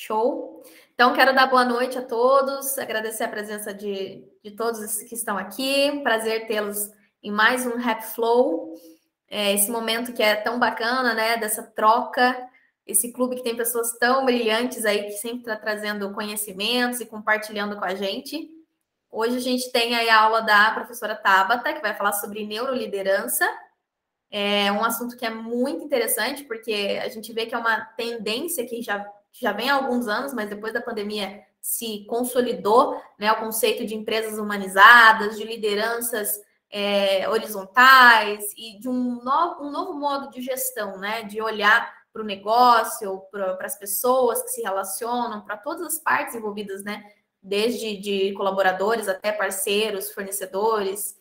Show. Então, quero dar boa noite a todos, agradecer a presença de todos que estão aqui. Prazer tê-los em mais um Rap Flow. Esse momento que é tão bacana, né? Dessa troca, esse clube que tem pessoas tão brilhantes aí, que sempre está trazendo conhecimentos e compartilhando com a gente. Hoje a gente tem aí a aula da professora Tabata, que vai falar sobre neuroliderança. É um assunto que é muito interessante, porque a gente vê que é uma tendência que já vem há alguns anos, mas depois da pandemia se consolidou, né, o conceito de empresas humanizadas, de lideranças horizontais e de um novo modo de gestão, né, de olhar para o negócio, para as pessoas que se relacionam, para todas as partes envolvidas, né, desde de colaboradores até parceiros, fornecedores,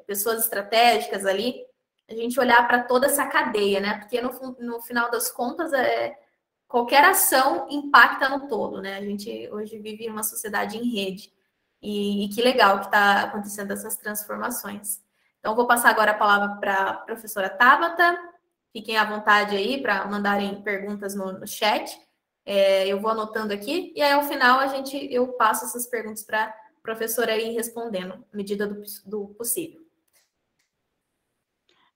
pessoas estratégicas ali, a gente olhar para toda essa cadeia, né? Porque no final das contas, qualquer ação impacta no todo, né? A gente hoje vive uma sociedade em rede. E que legal que está acontecendo essas transformações. Então, vou passar agora a palavra para a professora Tabata. Fiquem à vontade aí para mandarem perguntas no chat. Eu vou anotando aqui. E aí, ao final, eu passo essas perguntas para a professora ir respondendo, à medida do possível.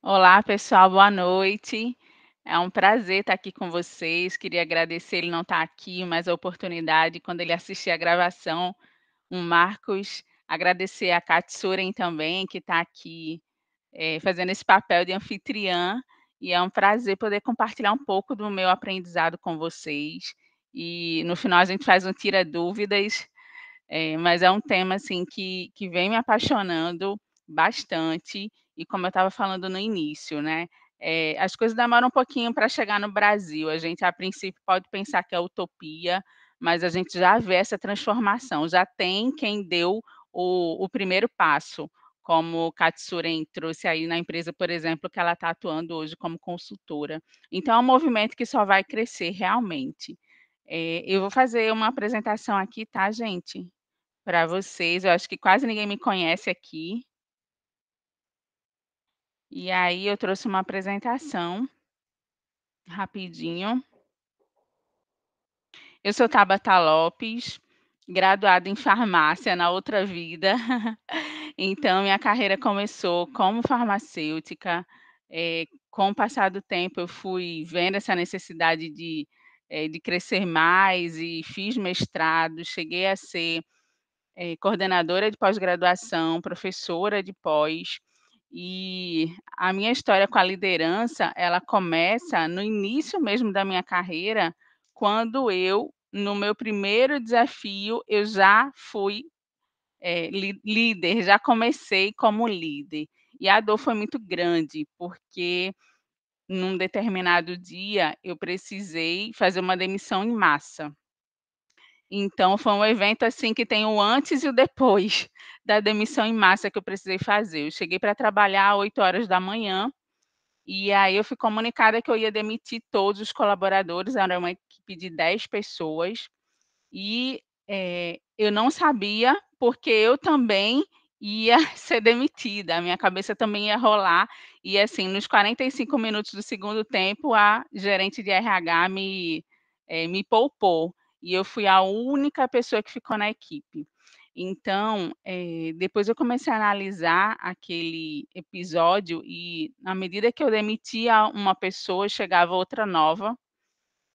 Olá, pessoal, boa noite. É um prazer estar aqui com vocês. Queria agradecer ele não estar aqui, mas a oportunidade, quando ele assistir a gravação, o Marcos, agradecer a Kat Suren também, que está aqui fazendo esse papel de anfitriã, e é um prazer poder compartilhar um pouco do meu aprendizado com vocês. E no final a gente faz um tira dúvidas, mas é um tema assim que vem me apaixonando bastante, e como eu estava falando no início, né, as coisas demoram um pouquinho para chegar no Brasil. A gente, a princípio, pode pensar que é utopia, mas a gente já vê essa transformação, já tem quem deu o primeiro passo, como Katsuren trouxe aí na empresa, por exemplo, que ela está atuando hoje como consultora. Então, é um movimento que só vai crescer realmente. Eu vou fazer uma apresentação aqui, tá, gente? Para vocês, eu acho que quase ninguém me conhece aqui. E aí eu trouxe uma apresentação, rapidinho. Eu sou Tabata Lopes, graduada em farmácia na outra vida. Então minha carreira começou como farmacêutica, com o passar do tempo eu fui vendo essa necessidade de crescer mais e fiz mestrado, cheguei a ser coordenadora de pós-graduação, professora de pós, e a minha história com a liderança, ela começa no início mesmo da minha carreira, quando eu, no meu primeiro desafio, eu já fui líder, já comecei como líder. E a dor foi muito grande, porque num determinado dia eu precisei fazer uma demissão em massa. Então foi um evento, assim, que tem o antes e o depois da demissão em massa que eu precisei fazer. Eu cheguei para trabalhar às 8h, e aí eu fui comunicada que eu ia demitir todos os colaboradores, era uma equipe de 10 pessoas, e eu não sabia, porque eu também ia ser demitida, a minha cabeça também ia rolar, e assim, nos 45 minutos do segundo tempo, a gerente de RH me poupou, e eu fui a única pessoa que ficou na equipe. Então, depois eu comecei a analisar aquele episódio, e na medida que eu demitia uma pessoa, chegava outra nova,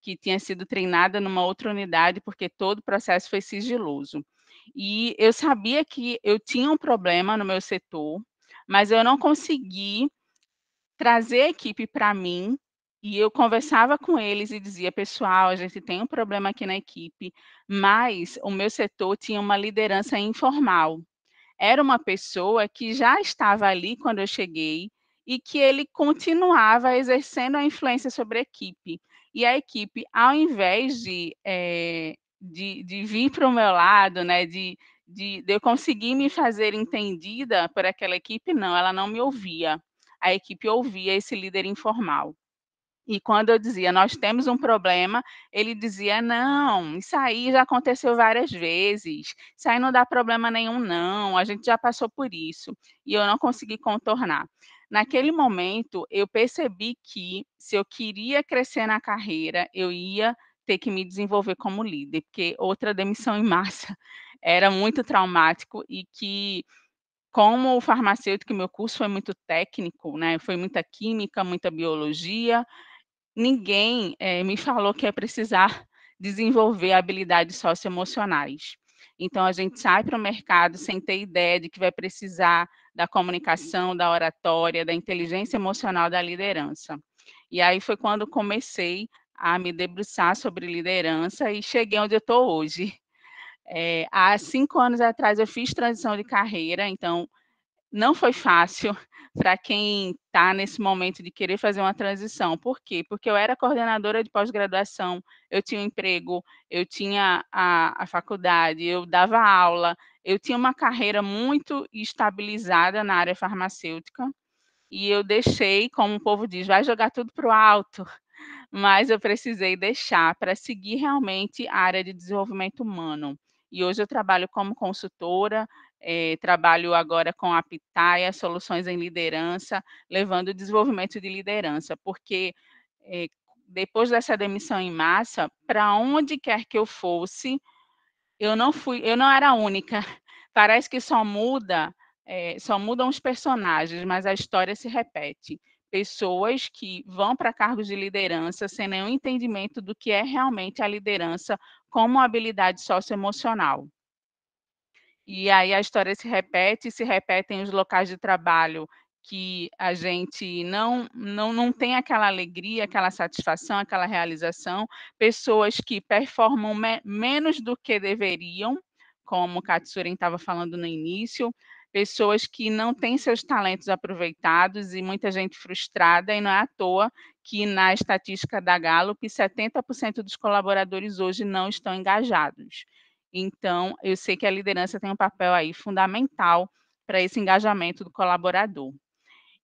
que tinha sido treinada numa outra unidade, porque todo o processo foi sigiloso. E eu sabia que eu tinha um problema no meu setor, mas eu não consegui trazer a equipe para mim, e eu conversava com eles e dizia: "Pessoal, a gente tem um problema aqui na equipe", mas o meu setor tinha uma liderança informal. Era uma pessoa que já estava ali quando eu cheguei e que ele continuava exercendo a influência sobre a equipe. E a equipe, ao invés de vir para o meu lado, né, de eu conseguir me fazer entendida por aquela equipe, não, ela não me ouvia. A equipe ouvia esse líder informal. E quando eu dizia: "Nós temos um problema", ele dizia: "Não, isso aí já aconteceu várias vezes, isso aí não dá problema nenhum não, a gente já passou por isso", e eu não consegui contornar. Naquele momento, eu percebi que, se eu queria crescer na carreira, eu ia ter que me desenvolver como líder, porque outra demissão em massa era muito traumático e que, como farmacêutico, meu curso foi muito técnico, né, foi muita química, muita biologia, ninguém, me falou que ia precisar desenvolver habilidades socioemocionais. Então a gente sai para o mercado sem ter ideia de que vai precisar da comunicação, da oratória, da inteligência emocional, da liderança. E aí foi quando comecei a me debruçar sobre liderança e cheguei onde eu estou hoje. Há 5 anos atrás eu fiz transição de carreira, então não foi fácil para quem está nesse momento de querer fazer uma transição. Por quê? Porque eu era coordenadora de pós-graduação, eu tinha um emprego, eu tinha a faculdade, eu dava aula, eu tinha uma carreira muito estabilizada na área farmacêutica, e eu deixei, como o povo diz: "Vai jogar tudo para o alto", mas eu precisei deixar para seguir realmente a área de desenvolvimento humano. E hoje eu trabalho como consultora, trabalho agora com a Pitaia, soluções em liderança, levando o desenvolvimento de liderança, porque, eh, depois dessa demissão em massa, para onde quer que eu fosse, eu não era a única. Parece que só mudam os personagens, mas a história se repete. Pessoas que vão para cargos de liderança sem nenhum entendimento do que é realmente a liderança como habilidade socioemocional. E aí a história se repetem os locais de trabalho que a gente não tem aquela alegria, aquela satisfação, aquela realização, pessoas que performam menos do que deveriam, como o Katsuren estava falando no início, pessoas que não têm seus talentos aproveitados e muita gente frustrada, e não é à toa que na estatística da Gallup 70% dos colaboradores hoje não estão engajados. Então, eu sei que a liderança tem um papel aí fundamental para esse engajamento do colaborador.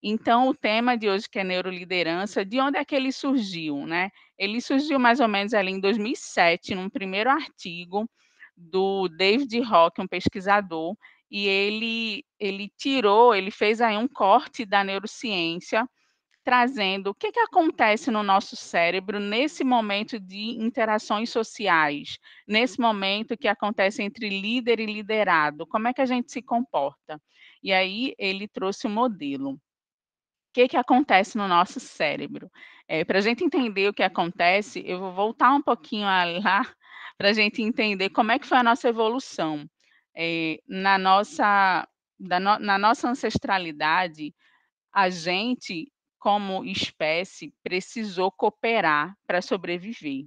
Então, o tema de hoje, que é neuroliderança, de onde é que ele surgiu, né? Ele surgiu mais ou menos ali em 2007, num primeiro artigo do David Rock, um pesquisador, e ele fez aí um corte da neurociência, trazendo o que que acontece no nosso cérebro nesse momento de interações sociais, nesse momento que acontece entre líder e liderado, como é que a gente se comporta? E aí ele trouxe um modelo. O que que acontece no nosso cérebro? Pra gente entender o que acontece, eu vou voltar um pouquinho lá, para a gente entender como é que foi a nossa evolução. Na nossa na nossa ancestralidade, a gente, como espécie, precisou cooperar para sobreviver.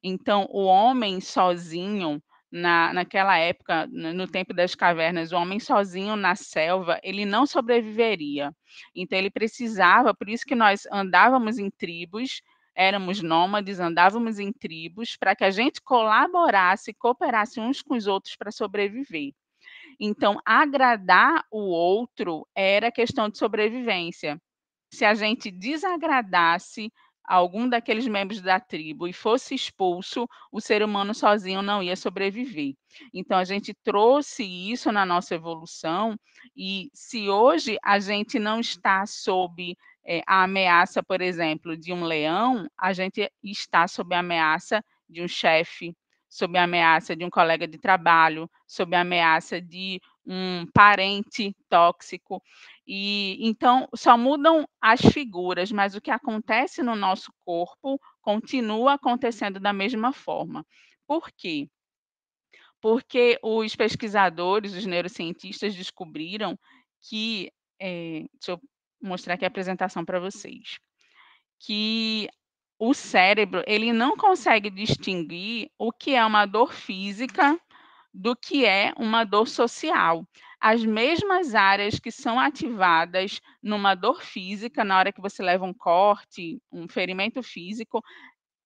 Então, o homem sozinho, naquela época, no tempo das cavernas, o homem sozinho na selva, ele não sobreviveria. Então, ele precisava, por isso que nós andávamos em tribos, éramos nômades, andávamos em tribos, para que a gente colaborasse, cooperasse uns com os outros para sobreviver. Então, agradar o outro era questão de sobrevivência. Se a gente desagradasse algum daqueles membros da tribo e fosse expulso, o ser humano sozinho não ia sobreviver. Então a gente trouxe isso na nossa evolução, e se hoje a gente não está sob, a ameaça, por exemplo, de um leão, a gente está sob a ameaça de um chefe, sob a ameaça de um colega de trabalho, sob a ameaça de um parente tóxico. E então só mudam as figuras, mas o que acontece no nosso corpo continua acontecendo da mesma forma. Por quê? Porque os pesquisadores, os neurocientistas descobriram que, deixa eu mostrar aqui a apresentação para vocês, que o cérebro, ele não consegue distinguir o que é uma dor física do que é uma dor social. As mesmas áreas que são ativadas numa dor física, na hora que você leva um corte, um ferimento físico,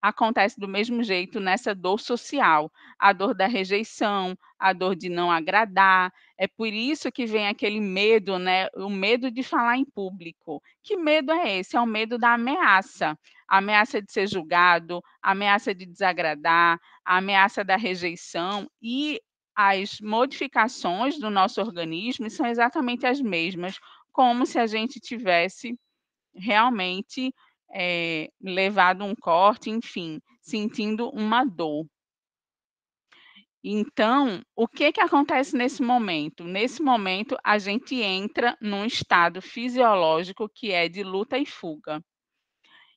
acontece do mesmo jeito nessa dor social, a dor da rejeição, a dor de não agradar. É por isso que vem aquele medo, né, o medo de falar em público. Que medo é esse? É o medo da ameaça. A ameaça de ser julgado, a ameaça de desagradar, a ameaça da rejeição, e as modificações do nosso organismo são exatamente as mesmas, como se a gente tivesse realmente levado um corte, enfim, sentindo uma dor. Então, o que que acontece nesse momento? Nesse momento, a gente entra num estado fisiológico que é de luta e fuga.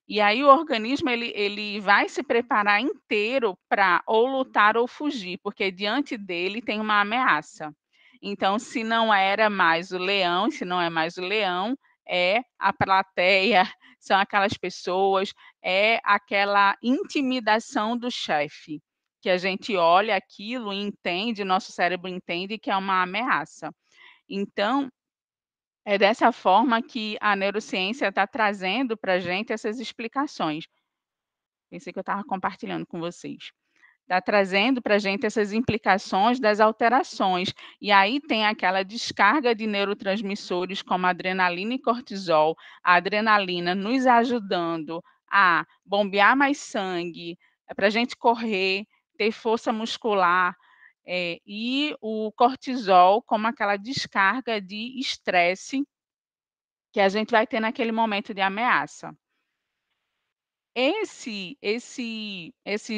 E aí o organismo ele vai se preparar inteiro para ou lutar ou fugir, porque diante dele tem uma ameaça. Então, se não era mais o leão, se não é mais o leão, é a plateia, são aquelas pessoas, é aquela intimidação do chefe, que a gente olha aquilo e entende, nosso cérebro entende que é uma ameaça. Então, é dessa forma que a neurociência está trazendo para a gente essas explicações. Pensei que eu estava compartilhando com vocês. Está trazendo para a gente essas implicações das alterações. E aí tem aquela descarga de neurotransmissores como adrenalina e cortisol, a adrenalina nos ajudando a bombear mais sangue, para a gente correr, ter força muscular, e o cortisol como aquela descarga de estresse que a gente vai ter naquele momento de ameaça. Esses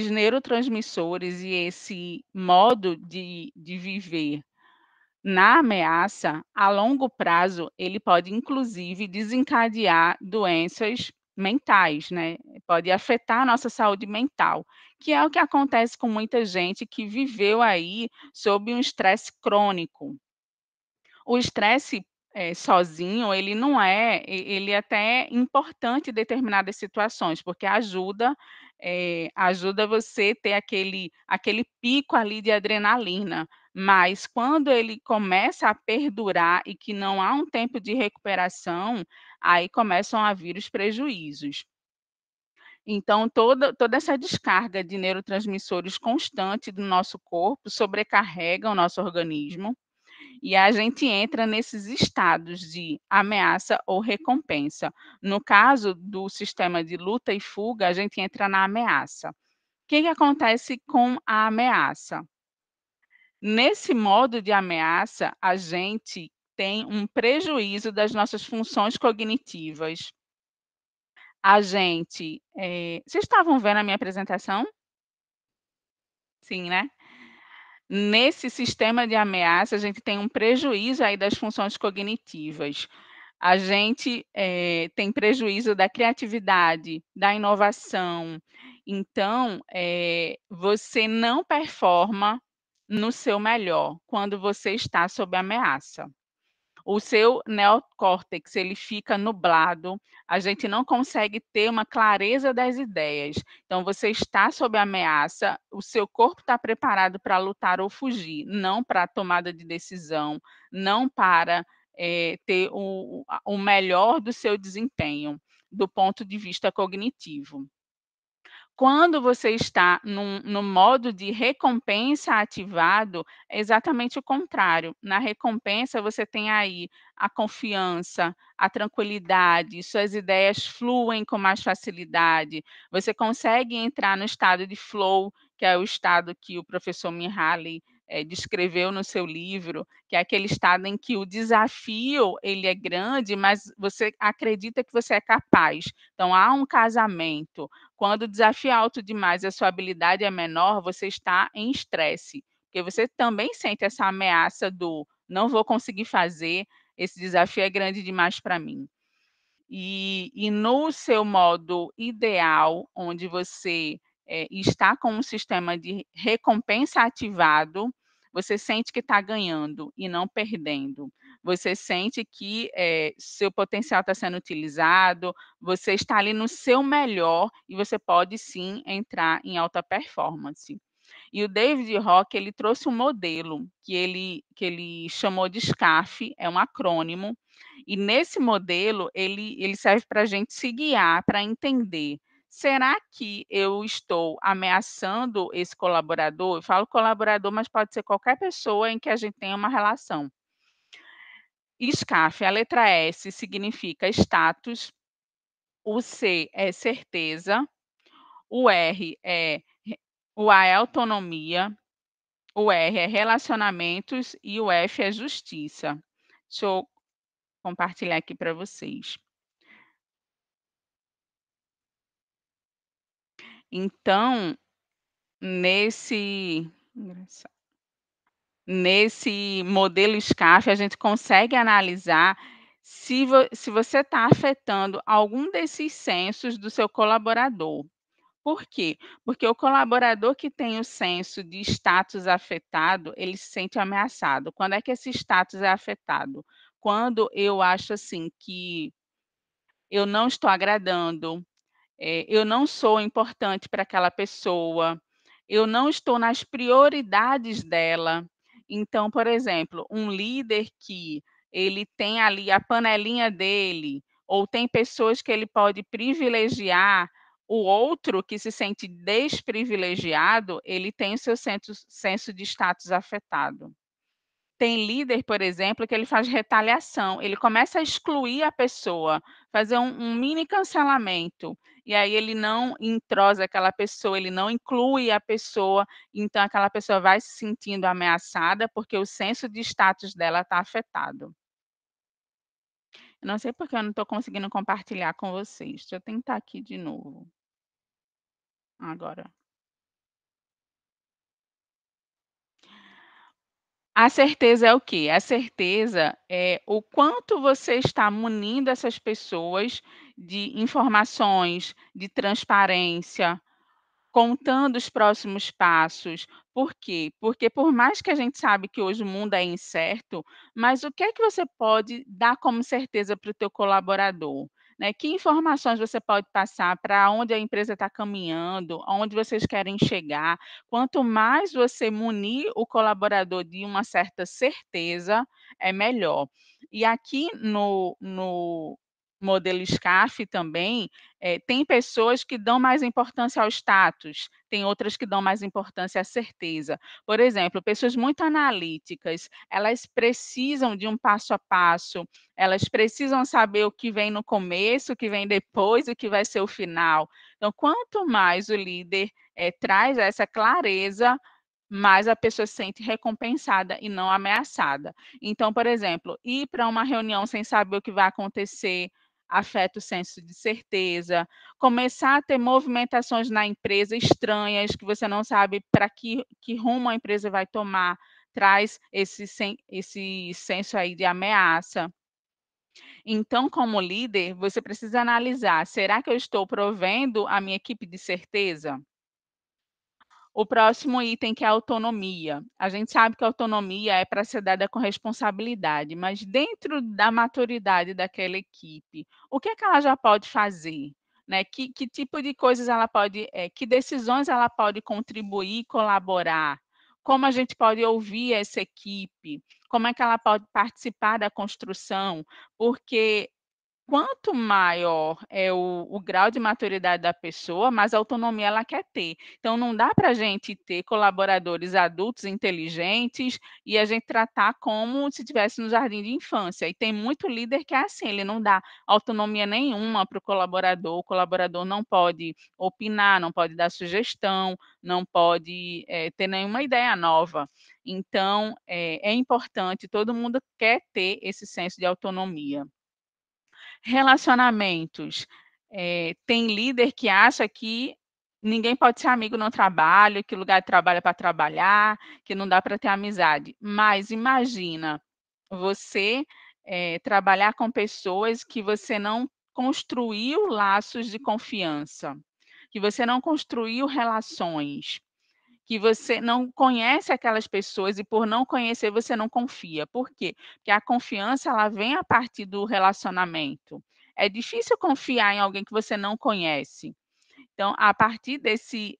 neurotransmissores e esse modo de viver na ameaça, a longo prazo, ele pode inclusive desencadear doenças mentais, né, pode afetar a nossa saúde mental, que é o que acontece com muita gente que viveu aí sob um estresse crônico. O estresse, sozinho, ele não é ele é até importante em determinadas situações, porque ajuda você ter aquele pico ali de adrenalina, mas quando ele começa a perdurar e que não há um tempo de recuperação, aí começam a vir os prejuízos. Então toda essa descarga de neurotransmissores constante do nosso corpo sobrecarrega o nosso organismo, e a gente entra nesses estados de ameaça ou recompensa. No caso do sistema de luta e fuga, a gente entra na ameaça. O que que acontece com a ameaça? Nesse modo de ameaça, a gente tem um prejuízo das nossas funções cognitivas. Vocês estavam vendo a minha apresentação? Sim, né? Nesse sistema de ameaça, a gente tem um prejuízo aí das funções cognitivas. A gente, tem prejuízo da criatividade, da inovação. Então, você não performa no seu melhor quando você está sob ameaça. O seu neocórtex, ele fica nublado, a gente não consegue ter uma clareza das ideias. Então você está sob ameaça, o seu corpo está preparado para lutar ou fugir, não para a tomada de decisão, não para, ter o melhor do seu desempenho, do ponto de vista cognitivo. Quando você está no modo de recompensa ativado, é exatamente o contrário. Na recompensa, você tem aí a confiança, a tranquilidade, suas ideias fluem com mais facilidade, você consegue entrar no estado de flow, que é o estado que o professor Mihaly, descreveu no seu livro, que é aquele estado em que o desafio, ele é grande, mas você acredita que você é capaz. Então há um casamento, quando o desafio é alto demais e a sua habilidade é menor, você está em estresse, porque você também sente essa ameaça do não vou conseguir fazer, esse desafio é grande demais para mim. E no seu modo ideal, onde você, está com um sistema de recompensa ativado, você sente que está ganhando e não perdendo. Você sente que, seu potencial está sendo utilizado, você está ali no seu melhor e você pode sim entrar em alta performance. E o David Rock, ele trouxe um modelo que ele chamou de SCAF, é um acrônimo, e nesse modelo ele serve para a gente se guiar, para entender, será que eu estou ameaçando esse colaborador? Eu falo colaborador, mas pode ser qualquer pessoa em que a gente tenha uma relação. SCAF, a letra S significa status, o C é certeza, o R é o A é autonomia, o R é relacionamentos e o F é justiça. Deixa eu compartilhar aqui para vocês. Então, nesse nesse modelo SCAF, a gente consegue analisar se você está afetando algum desses sensos do seu colaborador. Por quê? Porque o colaborador que tem o senso de status afetado, ele se sente ameaçado. Quando é que esse status é afetado? Quando eu acho, assim, que eu não estou agradando, eu não sou importante para aquela pessoa, eu não estou nas prioridades dela. Então, por exemplo, um líder que ele tem ali a panelinha dele, ou tem pessoas que ele pode privilegiar, o outro que se sente desprivilegiado, ele tem o seu senso de status afetado. Tem líder, por exemplo, que ele faz retaliação, ele começa a excluir a pessoa, fazer um mini cancelamento, e aí ele não entrosa aquela pessoa, ele não inclui a pessoa, então aquela pessoa vai se sentindo ameaçada, porque o senso de status dela está afetado. Eu não sei porque eu não estou conseguindo compartilhar com vocês, deixa eu tentar aqui de novo, agora. A certeza é o quê? A certeza é o quanto você está munindo essas pessoas de informações, de transparência, contando os próximos passos. Por quê? Porque por mais que a gente sabe que hoje o mundo é incerto, mas o que é que você pode dar como certeza para o teu colaborador? Né? Que informações você pode passar para onde a empresa está caminhando, aonde vocês querem chegar? Quanto mais você munir o colaborador de uma certa certeza, é melhor. E aqui no modelo SCAF também, tem pessoas que dão mais importância ao status, tem outras que dão mais importância à certeza. Por exemplo, pessoas muito analíticas, elas precisam de um passo a passo, elas precisam saber o que vem no começo, o que vem depois, o que vai ser o final. Então, quanto mais o líder, traz essa clareza, mais a pessoa se sente recompensada e não ameaçada. Então, por exemplo, ir para uma reunião sem saber o que vai acontecer, afeta o senso de certeza, começar a ter movimentações na empresa estranhas, que você não sabe para que rumo a empresa vai tomar, traz esse senso aí de ameaça. Então, como líder, você precisa analisar: será que eu estou provendo a minha equipe de certeza? O próximo item que é a autonomia. A gente sabe que a autonomia é para ser dada com responsabilidade, mas dentro da maturidade daquela equipe, o que é que ela já pode fazer? Né? Que tipo de coisas ela pode, que decisões ela pode contribuir, colaborar? Como a gente pode ouvir essa equipe? Como é que ela pode participar da construção? Porque quanto maior é o grau de maturidade da pessoa, mais autonomia ela quer ter. Então, não dá para a gente ter colaboradores adultos inteligentes e a gente tratar como se estivesse no jardim de infância. E tem muito líder que é assim, ele não dá autonomia nenhuma para o colaborador não pode opinar, não pode dar sugestão, não pode ter nenhuma ideia nova. Então, é importante, todo mundo quer ter esse senso de autonomia. Relacionamentos, tem líder que acha que ninguém pode ser amigo no trabalho, que lugar de trabalho é para trabalhar, que não dá para ter amizade. Mas imagina você, trabalhar com pessoas que você não construiu laços de confiança, que você não construiu relações, que você não conhece aquelas pessoas e por não conhecer você não confia. Por quê? Porque a confiança ela vem a partir do relacionamento. É difícil confiar em alguém que você não conhece. Então, a partir desse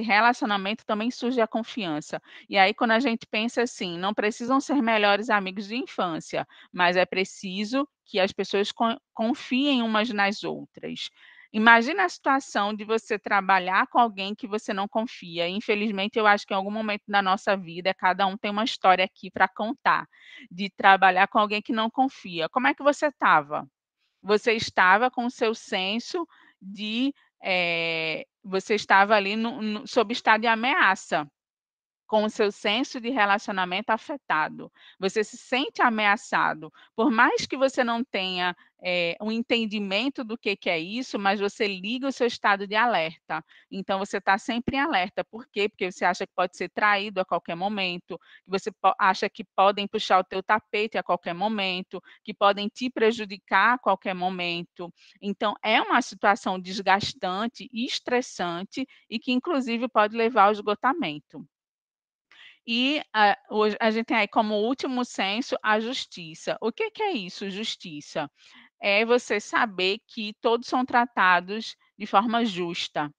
relacionamento também surge a confiança. E aí, quando a gente pensa assim, não precisam ser melhores amigos de infância, mas é preciso que as pessoas confiem umas nas outras. Imagina a situação de você trabalhar com alguém que você não confia. Infelizmente, eu acho que em algum momento da nossa vida, cada um tem uma história aqui para contar, de trabalhar com alguém que não confia. Como é que você estava? Você estava com o seu senso de, você estava ali sob estado de ameaça. com o seu senso de relacionamento afetado. Você se sente ameaçado, por mais que você não tenha um entendimento do que é isso, mas você liga o seu estado de alerta. Então, você está sempre em alerta. Por quê? Porque você acha que pode ser traído a qualquer momento, que você acha que podem puxar o teu tapete a qualquer momento, que podem te prejudicar a qualquer momento. Então, é uma situação desgastante e estressante e que, inclusive, pode levar ao esgotamento. E hoje a gente tem aí como último senso a justiça. O que é isso, justiça? É você saber que todos são tratados de forma justa,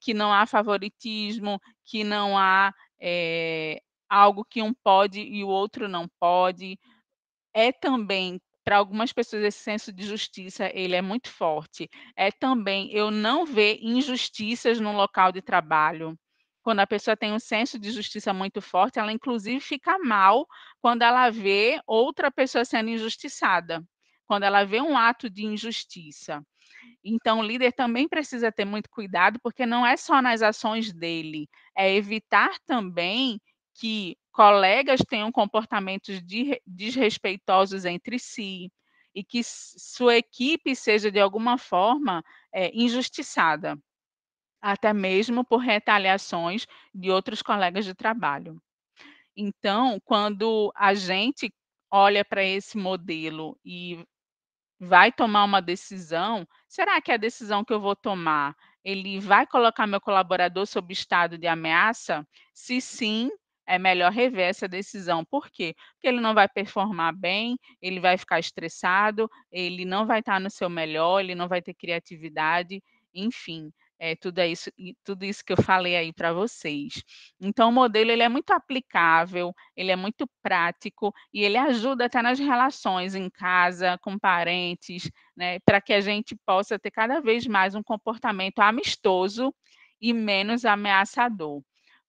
que não há favoritismo, que não há algo que um pode e o outro não pode. É também, para algumas pessoas, esse senso de justiça, ele é muito forte. É também eu não ver injustiças no local de trabalho. Quando a pessoa tem um senso de justiça muito forte, ela inclusive fica mal quando ela vê outra pessoa sendo injustiçada, quando ela vê um ato de injustiça. Então, o líder também precisa ter muito cuidado, porque não é só nas ações dele, é evitar também que colegas tenham comportamentos desrespeitosos entre si e que sua equipe seja, de alguma forma, injustiçada, até mesmo por retaliações de outros colegas de trabalho. Então, quando a gente olha para esse modelo e vai tomar uma decisão, será que a decisão que eu vou tomar, ele vai colocar meu colaborador sob estado de ameaça? Se sim, é melhor rever essa decisão. Por quê? Porque ele não vai performar bem, ele vai ficar estressado, ele não vai estar no seu melhor, ele não vai ter criatividade, enfim, tudo isso que eu falei aí para vocês. Então, o modelo ele é muito aplicável, ele é muito prático e ele ajuda até nas relações em casa, com parentes, né, para que a gente possa ter cada vez mais um comportamento amistoso e menos ameaçador.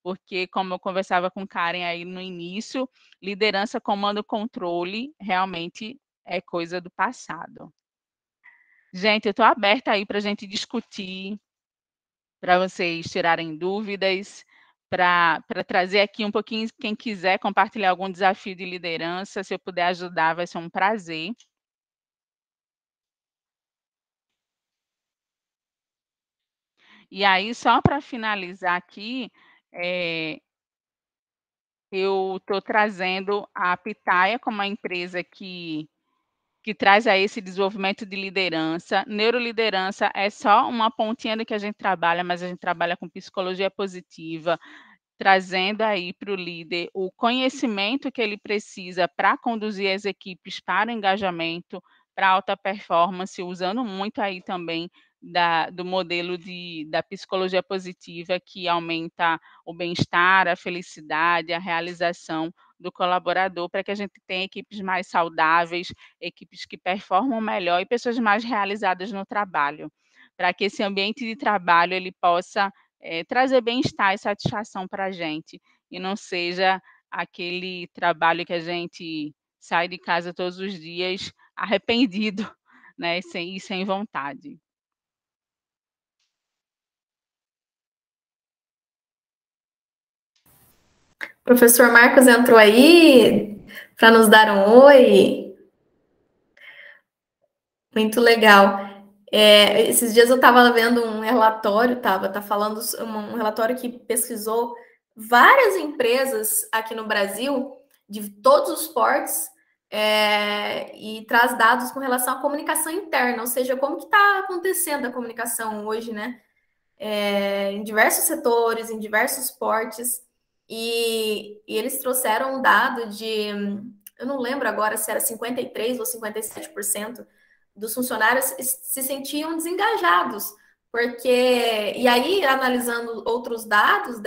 Porque, como eu conversava com Karen aí no início, liderança, comando, controle realmente é coisa do passado. Gente, eu estou aberta aí para a gente discutir, para vocês tirarem dúvidas, para trazer aqui um pouquinho, quem quiser compartilhar algum desafio de liderança, se eu puder ajudar, vai ser um prazer. E aí, só para finalizar aqui, eu estou trazendo a Pitaia como uma empresa que traz aí esse desenvolvimento de liderança. Neuroliderança é só uma pontinha do que a gente trabalha, mas a gente trabalha com psicologia positiva, trazendo aí para o líder o conhecimento que ele precisa para conduzir as equipes para o engajamento, para alta performance, usando muito aí também do modelo da psicologia positiva, que aumenta o bem-estar, a felicidade, a realização do colaborador, para que a gente tenha equipes mais saudáveis, equipes que performam melhor e pessoas mais realizadas no trabalho, para que esse ambiente de trabalho ele possa trazer bem-estar e satisfação para a gente, e não seja aquele trabalho que a gente sai de casa todos os dias arrependido, né, e sem vontade. O professor Marcos entrou aí para nos dar um oi. Muito legal. Esses dias eu estava vendo um relatório, tá falando um relatório que pesquisou várias empresas aqui no Brasil, de todos os portes, e traz dados com relação à comunicação interna, ou seja, como que está acontecendo a comunicação hoje, né? Em diversos setores, em diversos portes, e eles trouxeram um dado de, eu não lembro agora se era 53% ou 57% dos funcionários se sentiam desengajados, porque, e aí, analisando outros dados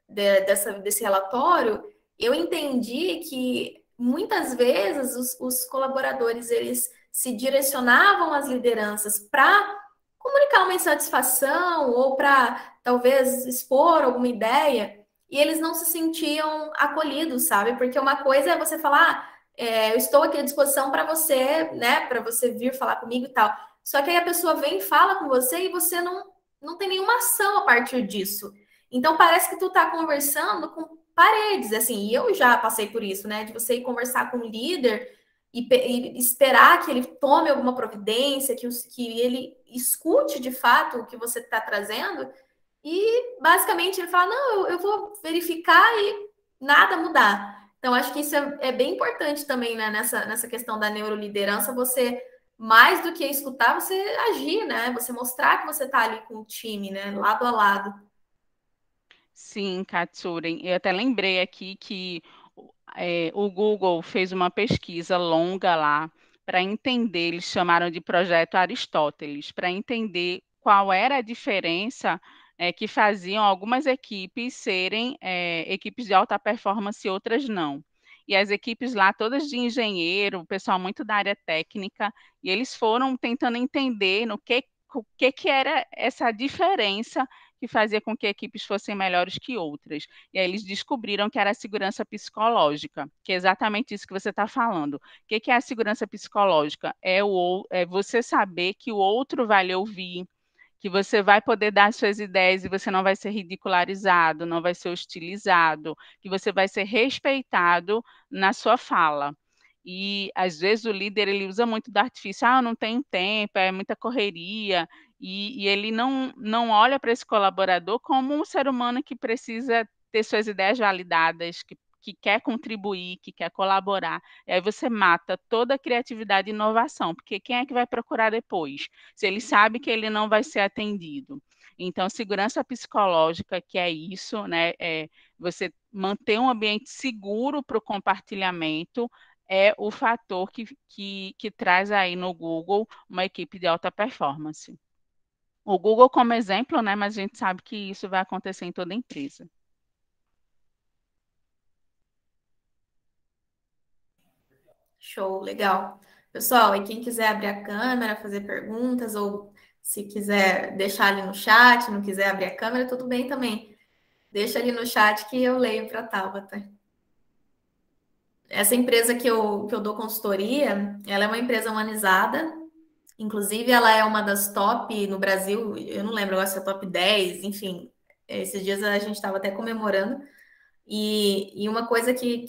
desse relatório, eu entendi que muitas vezes os colaboradores eles se direcionavam às lideranças para comunicar uma insatisfação ou para talvez expor alguma ideia e eles não se sentiam acolhidos, sabe? Porque uma coisa é você falar, eu estou aqui à disposição para você, né? Para você vir falar comigo e tal. Só que aí a pessoa vem e fala com você e você não tem nenhuma ação a partir disso. Então parece que tu tá conversando com paredes, assim, e eu já passei por isso, né? De você ir conversar com um líder e esperar que ele tome alguma providência, que ele escute de fato o que você está trazendo, e basicamente ele fala: não, eu vou verificar e nada mudar. Então, acho que isso é bem importante também, né, nessa questão da neuroliderança, você, mais do que escutar, você agir, né? Você mostrar que você está ali com o time, né? Lado a lado. Sim, Katsuren. Eu até lembrei aqui que o Google fez uma pesquisa longa lá para entender, eles chamaram de projeto Aristóteles, para entender qual era a diferença que faziam algumas equipes serem equipes de alta performance e outras não. E as equipes lá, todas de engenheiro, o pessoal muito da área técnica, e eles foram tentando entender o que era essa diferença que fazia com que equipes fossem melhores que outras. E aí eles descobriram que era a segurança psicológica, que é exatamente isso que você está falando. O que é a segurança psicológica? É você saber que o outro vai lhe ouvir, que você vai poder dar suas ideias e você não vai ser ridicularizado, não vai ser hostilizado, que você vai ser respeitado na sua fala. E às vezes o líder ele usa muito do artifício, não tenho tempo, é muita correria, e ele não olha para esse colaborador como um ser humano que precisa ter suas ideias validadas, que quer contribuir, que quer colaborar. E aí você mata toda a criatividade e inovação, porque quem é que vai procurar depois? Se ele sabe que ele não vai ser atendido. Então, segurança psicológica, que é isso, né? É você manter um ambiente seguro para o compartilhamento, é o fator que traz aí no Google uma equipe de alta performance. O Google como exemplo, né? Mas a gente sabe que isso vai acontecer em toda empresa. Show, legal. Pessoal, e quem quiser abrir a câmera, fazer perguntas, ou se quiser deixar ali no chat, não quiser abrir a câmera, tudo bem também. Deixa ali no chat que eu leio para a Tabata. Essa empresa que eu dou consultoria, ela é uma empresa humanizada, inclusive ela é uma das top no Brasil, eu não lembro agora se é top 10, enfim, esses dias a gente estava até comemorando, e uma coisa que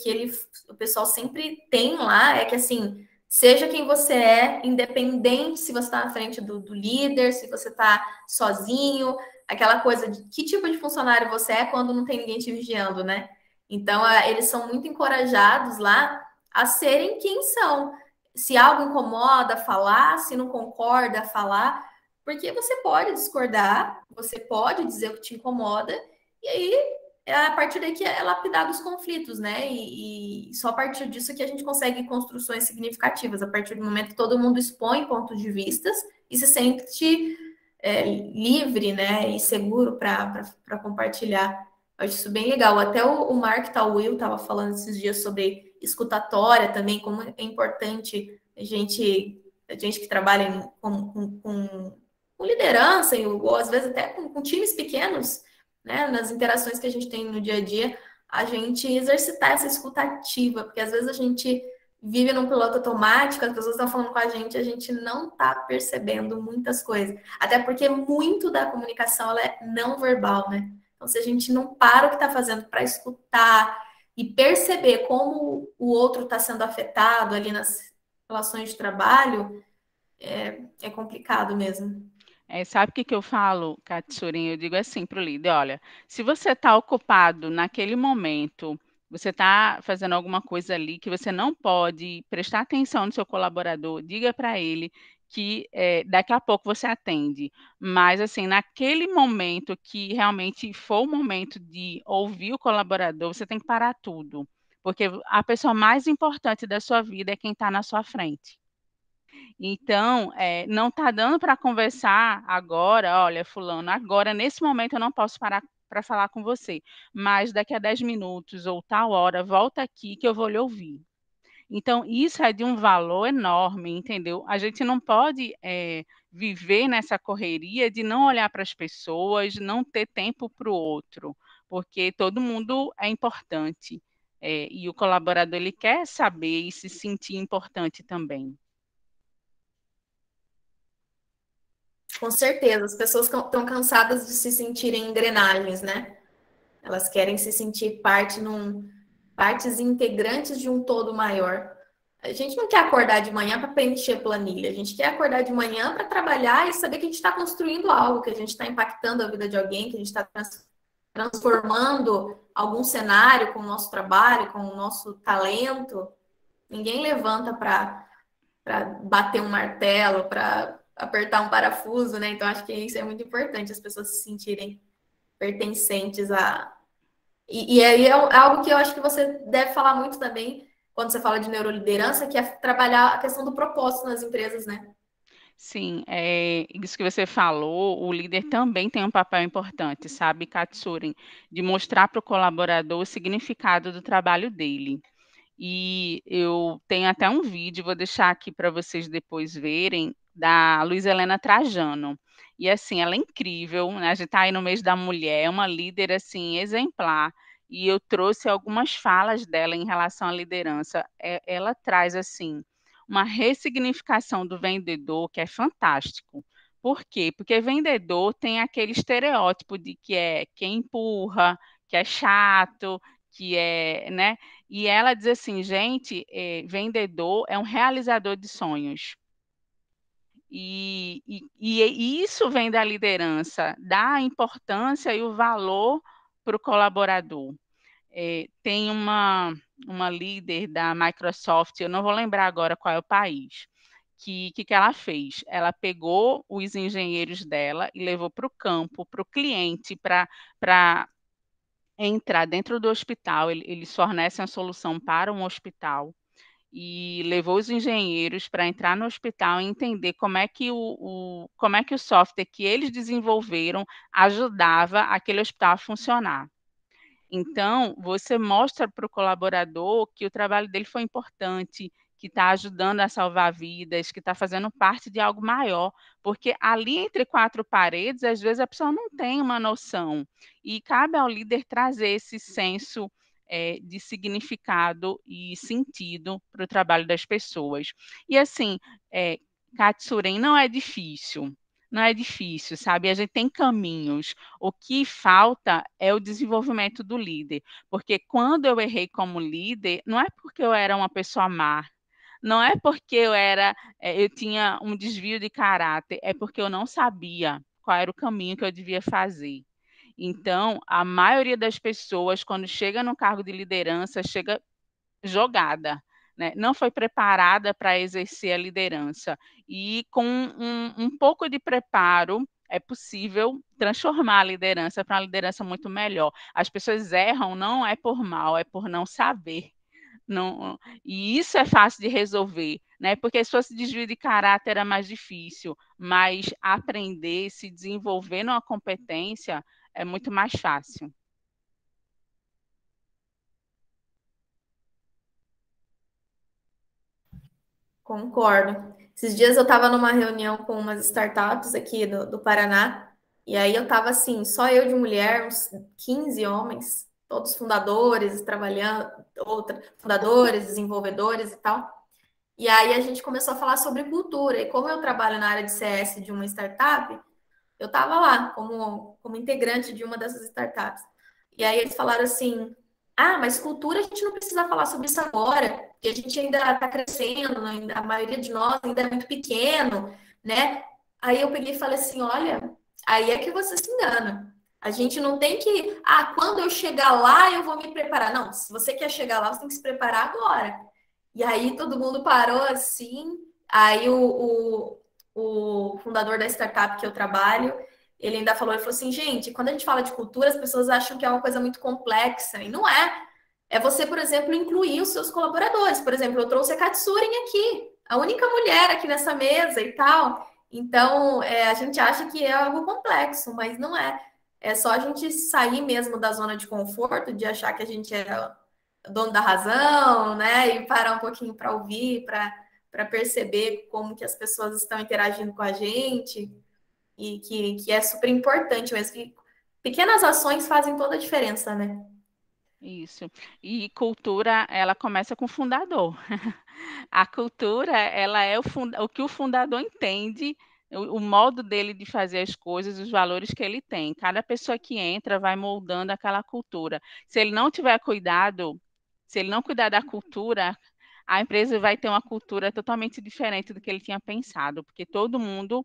o pessoal sempre tem lá é que, assim, seja quem você é, independente se você está na frente do líder, se você está sozinho, aquela coisa de que tipo de funcionário você é quando não tem ninguém te vigiando, né? Então, eles são muito encorajados lá a serem quem são. Se algo incomoda, falar, se não concorda, falar, porque você pode discordar, você pode dizer o que te incomoda, e aí é a partir daí que é lapidado os conflitos, né? E só a partir disso que a gente consegue construções significativas, a partir do momento que todo mundo expõe pontos de vistas e se sente livre, né? E seguro para compartilhar. Eu acho isso bem legal. Até o Mark Tawil estava falando esses dias sobre escutatória também, como é importante a gente que trabalha com liderança, ou às vezes até com times pequenos, né, nas interações que a gente tem no dia a dia, a gente exercitar essa escuta ativa, porque às vezes a gente vive num piloto automático, as pessoas estão falando com a gente não está percebendo muitas coisas. Até porque muito da comunicação ela é não verbal, né? Então, se a gente não para o que está fazendo para escutar e perceber como o outro está sendo afetado ali nas relações de trabalho, é complicado mesmo. Sabe o que eu falo, Katsurin? Eu digo assim para o líder: olha, se você está ocupado naquele momento, você está fazendo alguma coisa ali que você não pode prestar atenção no seu colaborador, diga para ele que daqui a pouco você atende. Mas, assim, naquele momento que realmente for o momento de ouvir o colaborador, você tem que parar tudo, porque a pessoa mais importante da sua vida é quem está na sua frente. Então, não está dando para conversar agora, olha, fulano, agora, nesse momento, eu não posso parar para falar com você, mas daqui a 10 minutos ou tal hora, volta aqui que eu vou lhe ouvir. Então, isso é de um valor enorme, entendeu? A gente não pode viver nessa correria de não olhar para as pessoas, não ter tempo para o outro, porque todo mundo é importante. E o colaborador ele quer saber e se sentir importante também. Com certeza, as pessoas estão cansadas de se sentirem engrenagens, né? Elas querem se sentir partes integrantes de um todo maior. A gente não quer acordar de manhã para preencher planilha, a gente quer acordar de manhã para trabalhar e saber que a gente está construindo algo, que a gente está impactando a vida de alguém, que a gente está transformando algum cenário com o nosso trabalho, com o nosso talento. Ninguém levanta para bater um martelo, para apertar um parafuso, né? Então, acho que isso é muito importante, as pessoas se sentirem pertencentes a. E aí é algo que eu acho que você deve falar muito também quando você fala de neuroliderança, que é trabalhar a questão do propósito nas empresas, né? Sim, isso que você falou, o líder também tem um papel importante, sabe, Katsurin, de mostrar para o colaborador o significado do trabalho dele. E eu tenho até um vídeo, vou deixar aqui para vocês depois verem, da Luiza Helena Trajano. E assim, ela é incrível, né? A gente está aí no mês da mulher, é uma líder assim exemplar. E eu trouxe algumas falas dela em relação à liderança. Ela traz assim uma ressignificação do vendedor que é fantástico. Por quê? Porque vendedor tem aquele estereótipo de que é quem empurra, que é chato, que é, né? E ela diz assim, gente, vendedor é um realizador de sonhos. E isso vem da liderança, da importância e o valor para o colaborador. Tem uma líder da Microsoft, eu não vou lembrar agora qual é o país, que ela fez? Ela pegou os engenheiros dela e levou para o campo, para o cliente, para entrar dentro do hospital. Eles fornecem a solução para um hospital e levou os engenheiros para entrar no hospital e entender como é que o software que eles desenvolveram ajudava aquele hospital a funcionar. Então, você mostra para o colaborador que o trabalho dele foi importante, que está ajudando a salvar vidas, que está fazendo parte de algo maior, porque ali entre quatro paredes, às vezes a pessoa não tem uma noção, e cabe ao líder trazer esse senso de significado e sentido para o trabalho das pessoas. E assim, Katsuren, não é difícil. Não é difícil, sabe? A gente tem caminhos. O que falta é o desenvolvimento do líder, porque quando eu errei como líder, não é porque eu era uma pessoa má, não é porque eu tinha um desvio de caráter, é porque eu não sabia qual era o caminho que eu devia fazer. Então, a maioria das pessoas, quando chega no cargo de liderança, chega jogada, né? Não foi preparada para exercer a liderança. E com um pouco de preparo, é possível transformar a liderança para uma liderança muito melhor. As pessoas erram não é por mal, é por não saber. Não, e isso é fácil de resolver, né? Porque se fosse desvio de caráter era mais difícil, mas aprender, se desenvolver numa competência é muito mais fácil. Concordo. Esses dias eu estava numa reunião com umas startups aqui do Paraná, e aí eu estava assim, só eu de mulher, uns 15 homens, todos fundadores, trabalhando, fundadores, desenvolvedores e tal. E aí a gente começou a falar sobre cultura. E como eu trabalho na área de CS de uma startup, eu estava lá como integrante de uma dessas startups. E aí eles falaram assim: ah, mas cultura a gente não precisa falar sobre isso agora, porque a gente ainda está crescendo, a maioria de nós ainda é muito pequeno, né? Aí eu peguei e falei assim: olha, aí é que você se engana. A gente não tem que, quando eu chegar lá, eu vou me preparar. Não, se você quer chegar lá, você tem que se preparar agora. E aí todo mundo parou assim. Aí o fundador da startup que eu trabalho, ele ainda falou, ele falou assim, gente, quando a gente fala de cultura, as pessoas acham que é uma coisa muito complexa, e não é. É você, por exemplo, incluir os seus colaboradores. Por exemplo, eu trouxe a Katsurin aqui, a única mulher aqui nessa mesa e tal. Então, a gente acha que é algo complexo, mas não é. É só a gente sair mesmo da zona de conforto, de achar que a gente é dono da razão, né? E parar um pouquinho para ouvir, para perceber como que as pessoas estão interagindo com a gente e que é super importante mesmo. Que pequenas ações fazem toda a diferença, né? Isso. E cultura, ela começa com o fundador. A cultura, ela é o que o fundador entende, o modo dele de fazer as coisas, os valores que ele tem. Cada pessoa que entra vai moldando aquela cultura. Se ele não tiver cuidado, se ele não cuidar da cultura, a empresa vai ter uma cultura totalmente diferente do que ele tinha pensado, porque todo mundo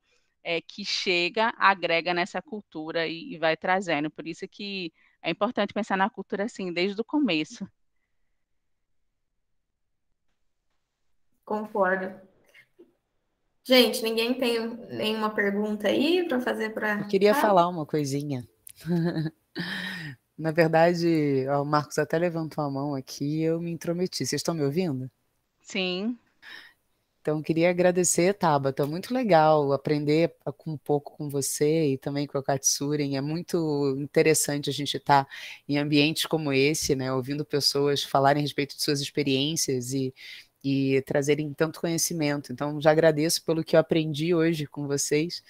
que chega agrega nessa cultura e vai trazendo. Por isso que é importante pensar na cultura assim, desde o começo. Concordo. Gente, ninguém tem nenhuma pergunta aí para fazer para. Eu queria falar uma coisinha. Na verdade, ó, o Marcos até levantou a mão aqui e eu me intrometi. Vocês estão me ouvindo? Sim. Então, queria agradecer, Tabata. Muito legal aprender um pouco com você e também com a Katsuren. É muito interessante a gente estar em ambientes como esse, né? Ouvindo pessoas falarem a respeito de suas experiências e trazerem tanto conhecimento. Então, já agradeço pelo que eu aprendi hoje com vocês.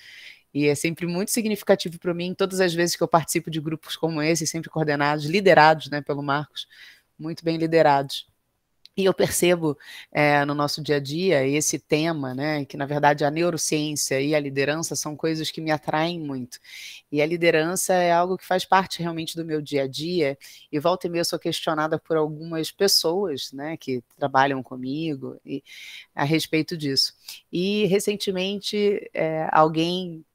E é sempre muito significativo para mim, todas as vezes que eu participo de grupos como esse, sempre coordenados, liderados, né, pelo Marcos, muito bem liderados. E eu percebo no nosso dia a dia esse tema, né, que na verdade a neurociência e a liderança são coisas que me atraem muito. E a liderança é algo que faz parte realmente do meu dia a dia, e volta e meia eu sou questionada por algumas pessoas, né, que trabalham comigo a respeito disso. E recentemente alguém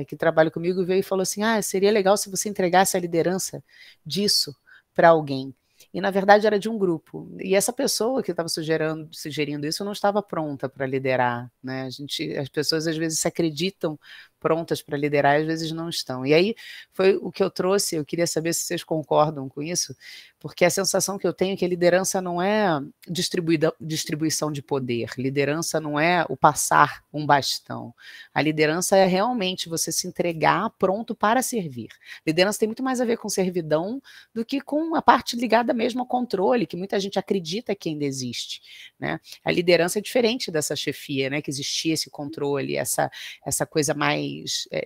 que trabalha comigo veio e falou assim, seria legal se você entregasse a liderança disso para alguém. E, na verdade, era de um grupo. E essa pessoa que estava sugerindo isso não estava pronta para liderar. Né? As pessoas, às vezes, se acreditam prontas para liderar e, às vezes, não estão. E aí, foi o que eu trouxe. Eu queria saber se vocês concordam com isso, porque a sensação que eu tenho é que a liderança não é distribuição de poder. Liderança não é o passar um bastão. A liderança é realmente você se entregar pronto para servir. Liderança tem muito mais a ver com servidão do que com a parte ligada mesmo ao controle, que muita gente acredita que ainda existe. Né? A liderança é diferente dessa chefia, né? Que existia esse controle, essa coisa mais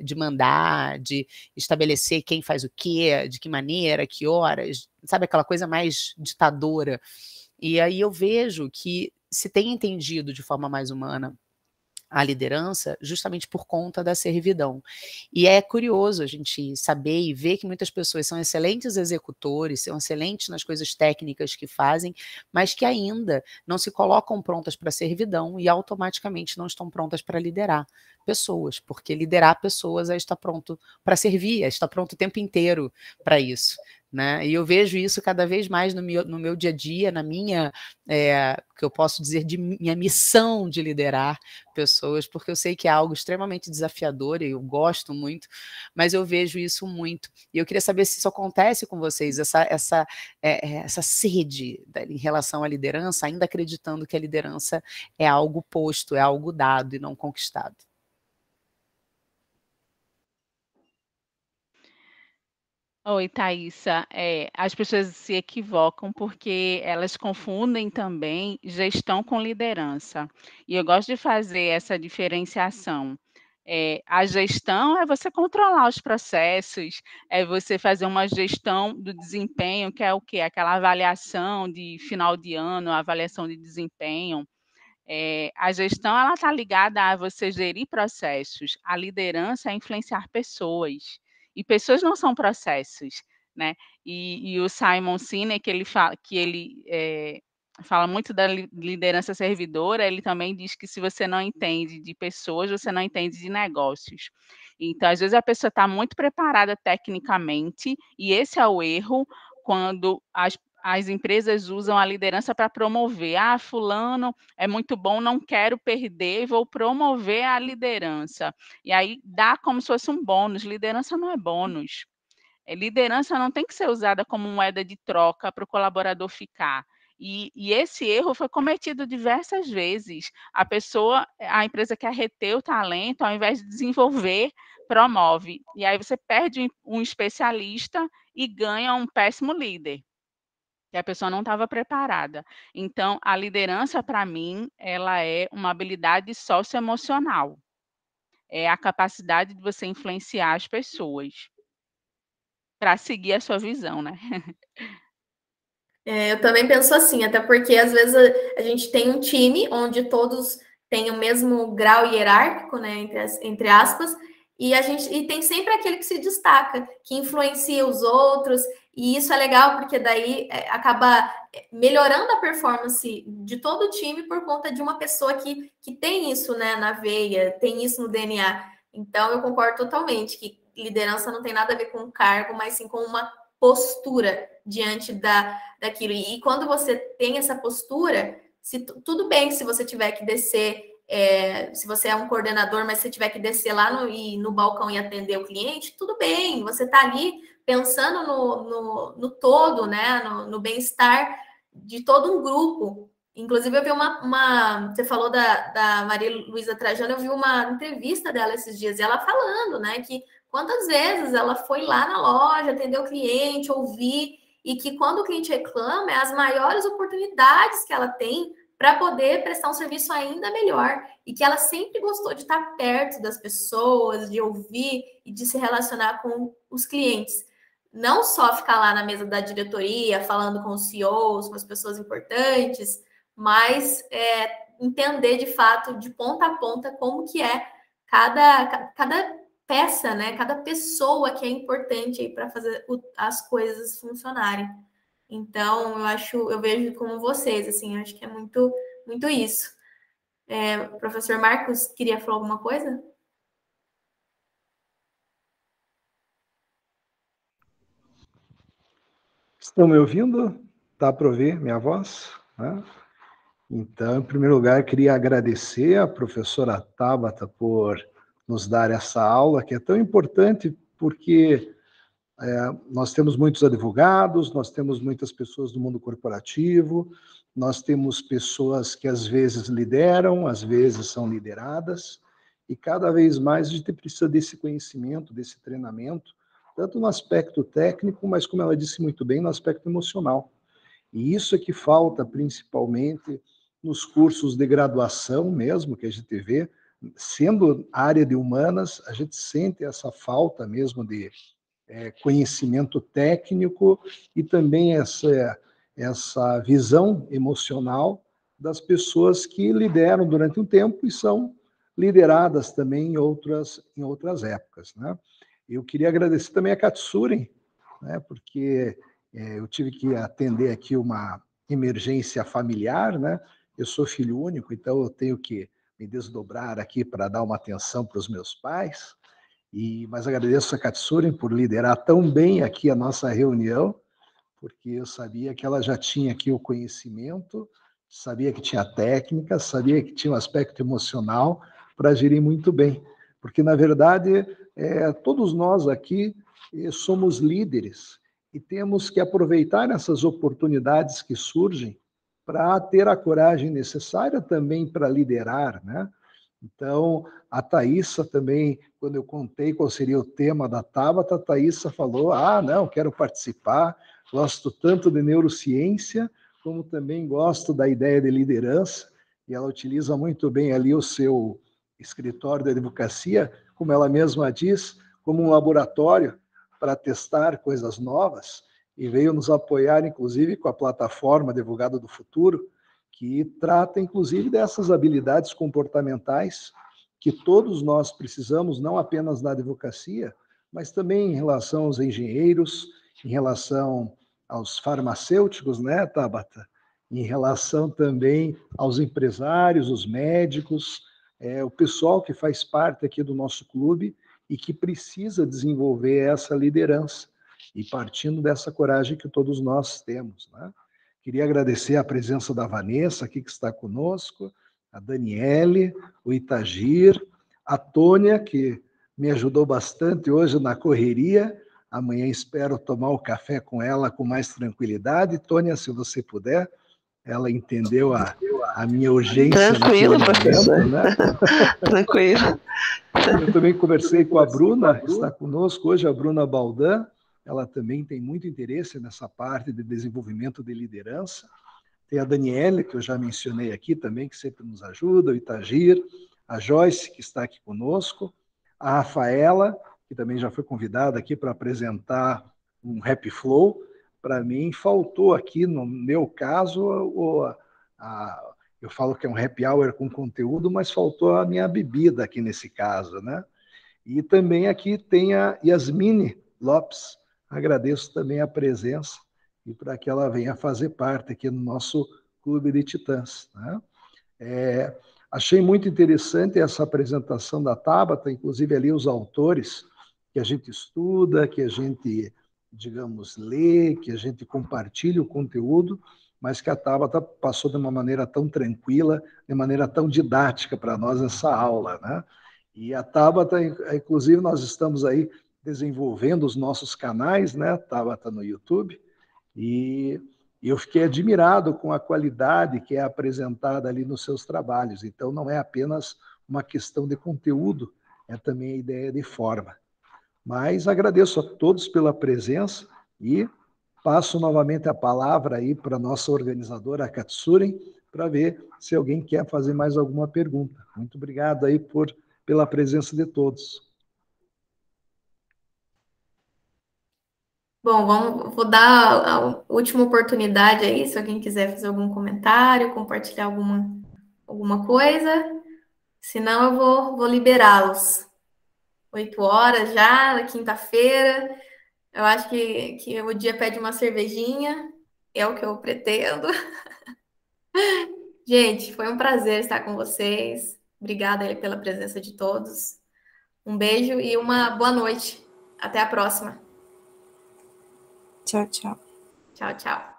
de mandar, de estabelecer quem faz o quê, de que maneira, que horas, sabe, aquela coisa mais ditadora. E aí eu vejo que se tem entendido de forma mais humana a liderança justamente por conta da servidão. E é curioso a gente saber e ver que muitas pessoas são excelentes executores, são excelentes nas coisas técnicas que fazem, mas que ainda não se colocam prontas para a servidão e automaticamente não estão prontas para liderar pessoas, porque liderar pessoas é estar pronto para servir, é estar pronto o tempo inteiro para isso. Né? E eu vejo isso cada vez mais no meu dia a dia, na minha, que eu posso dizer, de minha missão de liderar pessoas, porque eu sei que é algo extremamente desafiador e eu gosto muito, mas eu vejo isso muito. E eu queria saber se isso acontece com vocês, essa sede em relação à liderança, ainda acreditando que a liderança é algo posto, é algo dado e não conquistado. Oi, Thaisa. As pessoas se equivocam porque elas confundem também gestão com liderança. E eu gosto de fazer essa diferenciação. A gestão é você controlar os processos, é você fazer uma gestão do desempenho, que é o quê? Aquela avaliação de final de ano, avaliação de desempenho. A gestão ela está ligada a você gerir processos, a liderança é influenciar pessoas, e pessoas não são processos, né? E o Simon Sinek, fala muito da liderança servidora, ele também diz que se você não entende de pessoas, você não entende de negócios. Então, às vezes, a pessoa está muito preparada tecnicamente, e esse é o erro, quando as empresas usam a liderança para promover. Fulano é muito bom, não quero perder, vou promover a liderança. E aí dá como se fosse um bônus. Liderança não é bônus. Liderança não tem que ser usada como moeda de troca para o colaborador ficar. E esse erro foi cometido diversas vezes. A empresa quer reter o talento, ao invés de desenvolver, promove. E aí você perde um especialista e ganha um péssimo líder, que a pessoa não estava preparada. Então, a liderança, para mim, ela é uma habilidade socioemocional. É a capacidade de você influenciar as pessoas para seguir a sua visão, né? Eu também penso assim, até porque às vezes a gente tem um time onde todos têm o mesmo grau hierárquico, né, entre aspas, e tem sempre aquele que se destaca, que influencia os outros, e isso é legal porque daí acaba melhorando a performance de todo o time por conta de uma pessoa que tem isso, né, na veia, tem isso no DNA. Então eu concordo totalmente que liderança não tem nada a ver com cargo, mas sim com uma postura diante daquilo. E quando você tem essa postura, tudo bem se você tiver que descer, se você é um coordenador, mas se tiver que descer lá no balcão e atender o cliente, tudo bem, você está ali pensando no todo, né, no bem-estar de todo um grupo. Inclusive, eu vi você falou da Maria Luísa Trajano, eu vi uma entrevista dela esses dias, e ela falando, né, que quantas vezes ela foi lá na loja, atender o cliente, ouvir, e que quando o cliente reclama, é as maiores oportunidades que ela tem para poder prestar um serviço ainda melhor, e que ela sempre gostou de estar perto das pessoas, de ouvir e de se relacionar com os clientes. Não só ficar lá na mesa da diretoria, falando com os CEOs, com as pessoas importantes, mas entender de fato, de ponta a ponta, como que é cada peça, né? Cada pessoa que é importante aí para fazer as coisas funcionarem. Então, eu vejo como vocês, assim, eu acho que é muito, muito isso. Professor Marcos, queria falar alguma coisa? Estão me ouvindo? Dá para ouvir minha voz? Né? Então, em primeiro lugar, queria agradecer à professora Tabata por nos dar essa aula, que é tão importante, porque nós temos muitos advogados, nós temos muitas pessoas do mundo corporativo, nós temos pessoas que às vezes lideram, às vezes são lideradas, e cada vez mais a gente precisa desse conhecimento, desse treinamento, tanto no aspecto técnico, mas, como ela disse muito bem, no aspecto emocional. E isso é que falta principalmente nos cursos de graduação mesmo, que a gente vê, sendo área de humanas, a gente sente essa falta mesmo de conhecimento técnico e também essa visão emocional das pessoas que lideram durante um tempo e são lideradas também em outras épocas, né? Eu queria agradecer também a Katsuren, né, porque eu tive que atender aqui uma emergência familiar, né? Eu sou filho único, então eu tenho que me desdobrar aqui para dar uma atenção para os meus pais. Mas agradeço a Katsuren por liderar tão bem aqui a nossa reunião, porque eu sabia que ela já tinha aqui o conhecimento, sabia que tinha técnica, sabia que tinha um aspecto emocional para gerir muito bem. Porque, na verdade, todos nós aqui somos líderes e temos que aproveitar essas oportunidades que surgem para ter a coragem necessária também para liderar, né? Então, a Thaísa também, quando eu contei qual seria o tema da Tabata, a Thaísa falou, não, quero participar, gosto tanto de neurociência, como também gosto da ideia de liderança, e ela utiliza muito bem ali o seu escritório de advocacia, como ela mesma diz, como um laboratório para testar coisas novas, e veio nos apoiar, inclusive, com a plataforma Advogado do Futuro, que trata, inclusive, dessas habilidades comportamentais que todos nós precisamos, não apenas na advocacia, mas também em relação aos engenheiros, em relação aos farmacêuticos, né, Tabata? Em relação também aos empresários, os médicos, o pessoal que faz parte aqui do nosso clube e que precisa desenvolver essa liderança, e partindo dessa coragem que todos nós temos, né? Queria agradecer a presença da Vanessa, aqui que está conosco, a Daniele, o Itagir, a Tônia, que me ajudou bastante hoje na correria. Amanhã espero tomar o café com ela com mais tranquilidade. Tônia, se você puder, ela entendeu a minha urgência. Tranquilo, professor. Momento, né? Tranquilo. Eu também conversei com a Bruna, que está conosco hoje, a Bruna Baldan. Ela também tem muito interesse nessa parte de desenvolvimento de liderança. Tem a Daniela, que eu já mencionei aqui também, que sempre nos ajuda, o Itagir, a Joyce, que está aqui conosco, a Rafaela, que também já foi convidada aqui para apresentar um Happy Flow. Para mim, faltou aqui, no meu caso, Eu falo que é um happy hour com conteúdo, mas faltou a minha bebida aqui nesse caso, né? E também aqui tem a Yasmine Lopes. Agradeço também a presença e para que ela venha fazer parte aqui no nosso Clube de Titãs, né? Achei muito interessante essa apresentação da Tabata, inclusive ali os autores que a gente estuda, que a gente, digamos, lê, que a gente compartilha o conteúdo, mas que a Tabata passou de uma maneira tão tranquila, de maneira tão didática para nós essa aula, né? E a Tabata, inclusive, nós estamos aí desenvolvendo os nossos canais, né? Tabata no YouTube, e eu fiquei admirado com a qualidade que é apresentada ali nos seus trabalhos. Então, não é apenas uma questão de conteúdo, é também a ideia de forma. Mas agradeço a todos pela presença e passo novamente a palavra aí para a nossa organizadora, a Katsuren, para ver se alguém quer fazer mais alguma pergunta. Muito obrigado aí pela presença de todos. Bom, vou dar a última oportunidade aí, se alguém quiser fazer algum comentário, compartilhar alguma coisa. Senão eu vou liberá-los. 8 horas já, na quinta-feira. Eu acho que o dia pede uma cervejinha. É o que eu pretendo. Gente, foi um prazer estar com vocês. Obrigada aí pela presença de todos. Um beijo e uma boa noite. Até a próxima. Tchau, tchau. Tchau, tchau.